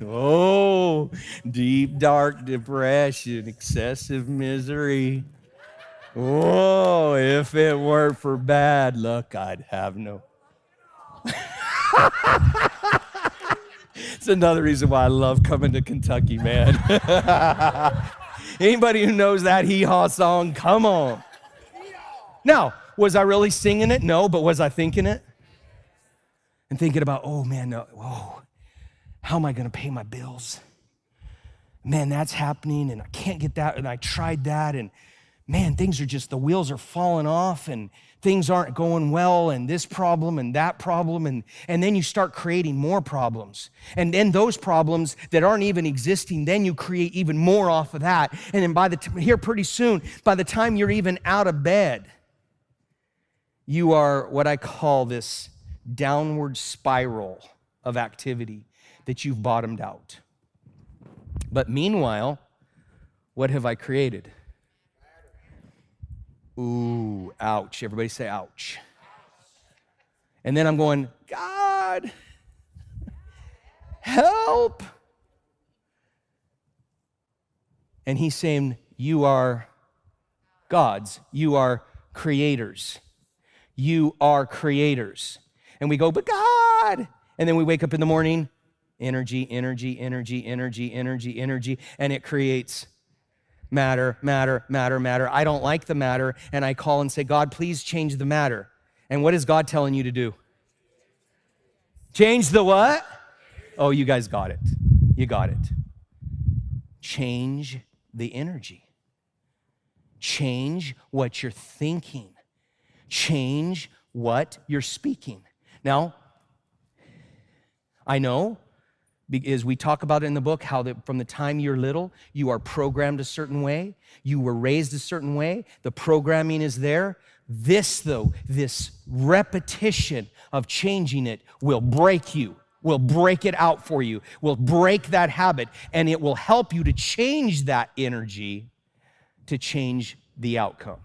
Oh, deep, dark depression, excessive misery. Oh, if it weren't for bad luck, I'd have no. It's another reason why I love coming to Kentucky, man. Anybody who knows that hee-haw song, come on. Now, was I really singing it? No, but was I thinking it? And thinking about, oh, man, no, whoa. How am I going to pay my bills? Man, that's happening, and I can't get that, and I tried that, and man, the wheels are falling off, and things aren't going well, and this problem and that problem, and then you start creating more problems. And then those problems that aren't even existing, then you create even more off of that. And then pretty soon, by the time you're even out of bed, you are what I call this downward spiral of activity that you've bottomed out. But meanwhile, what have I created? Ooh, ouch. Everybody say ouch. And then I'm going, God, help. And he's saying, you are gods. You are creators. You are creators. And we go, but God. And then we wake up in the morning, energy, and it creates Matter, matter, matter, matter. I don't like the matter, and I call and say, God, please change the matter. And what is God telling you to do? Change the what? Oh, you guys got it. You got it. Change the energy. Change what you're thinking. Change what you're speaking. Now, I know, because we talk about it in the book, how that from the time you're little, you are programmed a certain way. You were raised a certain way. The programming is there. This, though, this repetition of changing it will break you, will break it out for you, will break that habit, and it will help you to change that energy to change the outcome.